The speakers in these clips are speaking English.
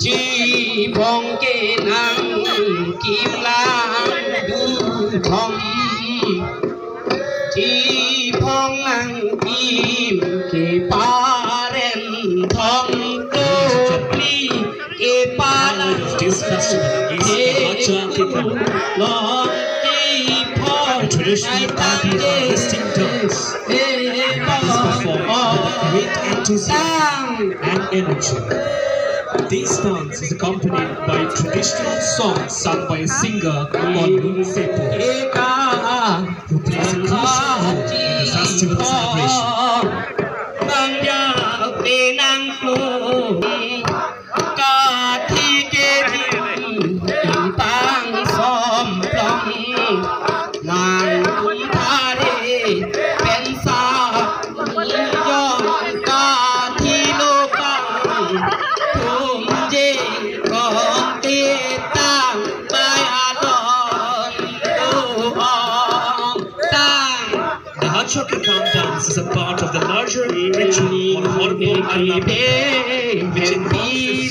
chi phong ke nang kim lang du thom chi phong nang kim ke pa ren thom to pli ke pa lang this festival is long ki phong traditional party harvesting dance is performed with great enthusiasm and energy. This dance is accompanied by traditional songs sung by a singer called Lung Sepo, who plays a crucial role in the festival celebration. Chakakan dance is a part of the larger ritual on Hormone Arnab, which involves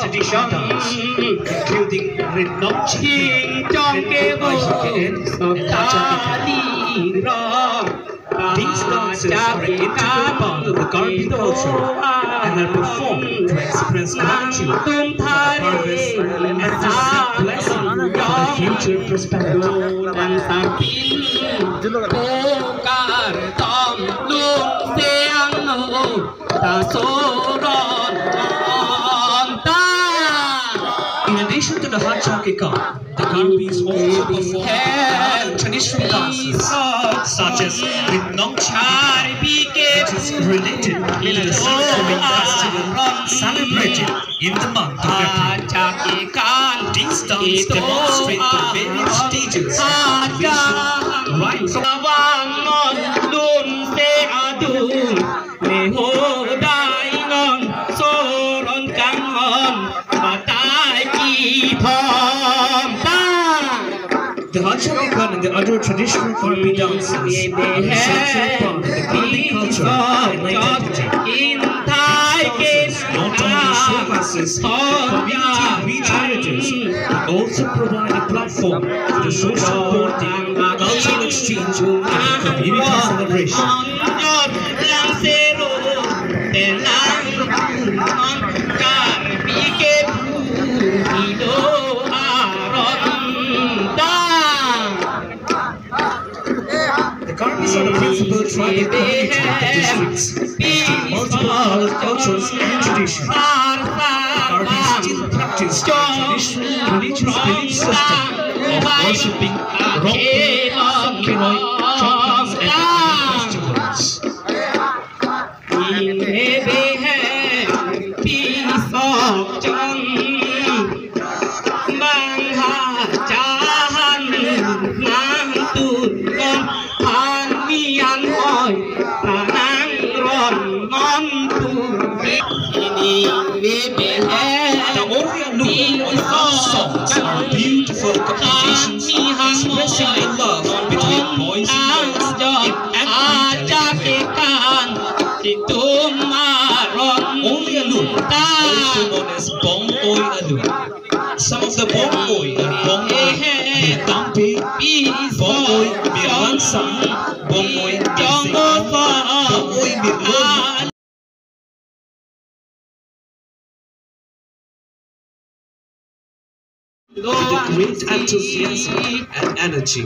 traditional dance, including Rinokchi, and These dances are an integral part of the Karbi culture and are performed to express gratitude for the harvest and to seek blessing for the future prosperity. In addition to the Hachakikan, the Karbis also perform traditional dances such as Rinokchi, which is related to the seed-sowing festival celebrated in the month of April. These dances demonstrate the various stages of cultivation, right from the Hachakikan and the other traditional Karbi dances are an essential part of the Karbi culture and identity. Not only showcases the community rich heritage, but also provide a platform for the social bonding, cultural exchange, and community celebration. The Karbis are the principal tribal community of the districts, with multiple cultures and traditions. The Karbis still practice the traditional religious belief system of worshipping Rongping, Songkhenoy, Chongpans, and other festivals. The Oriya Look songs are beautiful communications expressing a love between boys and girls in every Oriya Look is also known as Bong Oy Alun. Some of the Bong Oy are Bong Oy Mirtampe, Bong Oy Mirwansang, Bong Oy Mirsing, Bong Oy Mirloni. With a great enthusiasm and energy.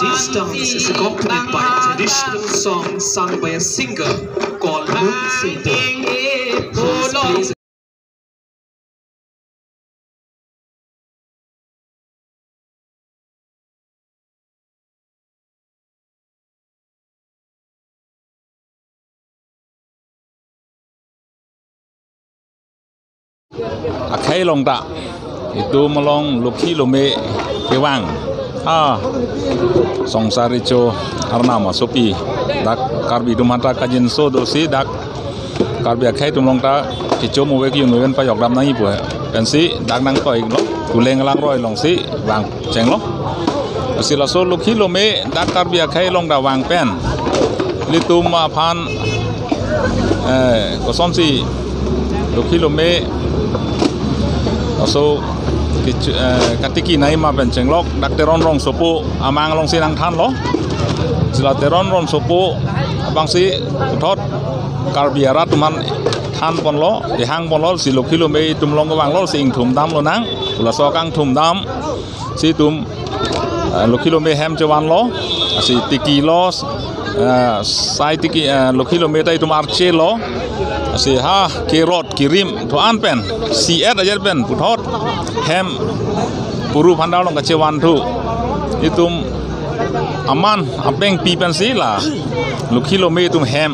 This dance is accompanied by traditional songs sung by a singer called Lung Sepo, who plays Akhai long tak itu melong luki lome kewang songsari cho arnama sopi dak Karbi dumata kajin so dosi dak Karbi akhai tum long ta kicho mo wek yun wen pa yok dam nang ipu pensi dak nang ko ik lo kuleng lang roi long si wang cheng lo sila so lukhi lo me dak karbia khai long da wang pen litum ma phan ko som si lukhi lo me so katiki nai ma ben chenglok dak teron rong sopo amang long sinang than lo sila teron rong sopo abang si thot karbia rat man than pon lo di hang pon lo si lukhi lo me tum long ko wang lo sing thum dam lo nang la so kang thum dam si tum lukhi lo me hem chawan lo si tiki lo sai tiki lukhi lo me tai tum arche lo si ha kerot kirim to an pen si et ajar pen puthot hem puru phandau long ka chawan thu itum aman apeng pi pen si la lukhi lo me tum hem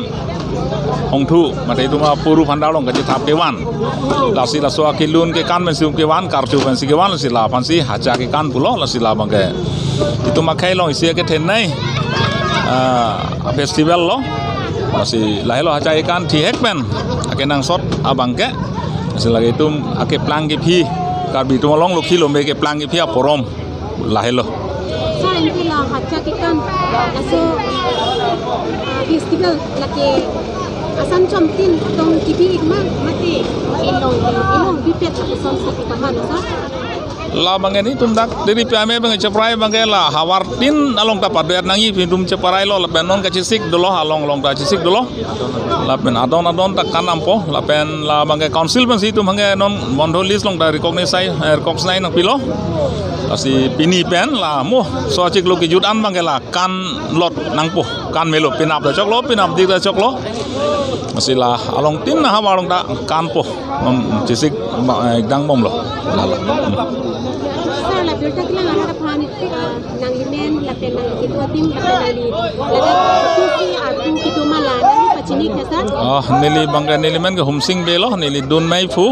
hong thu ma tai tum puru phandau long ka chi thap ke wan la si la so ke lun ke kan men sum ke wan kar chu pen si ke wan si la pan si hacha ke kan pulo la si la bang ke itu makai long isi ke ten nai festival lo masih lahir lo haca ikan di hekpen ake nang sot abang ke masih lagi itu ake plang ke pi karbi itu malong lo kilo me ke plang ke pi aporom lahir lo selain itu lah haca ikan aso festival lagi asan comtin tong kipi ikma mati ilong bipet asan sati kaman asa la bangen ni tum dak diri piame bang ceprai bangen la hawartin along ta pader nangi pindum ceprai lo la benon ka cisik dolo along long ta cisik dolo la pen adon tak kanam po la pen la bangen council ban si tum bangen non mondo list long ta recognize nang pilo asi pini pen la mo so cik lo ki judan bangen la kan lot nang po kan melo pinap da chok lo pinap dik da chok lo masih la along tin na hawalong ta kan po cisik dang mom lo la la berita kila ngara pan nang limen la pen nang kitu tim nali la tusi atu kitu mala nali pachini kesa nili bangga nili men ke humsing belo nili dun mai fu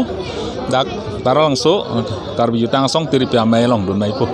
dak tarang so karbi jutang song tiri pia mai long dun mai fu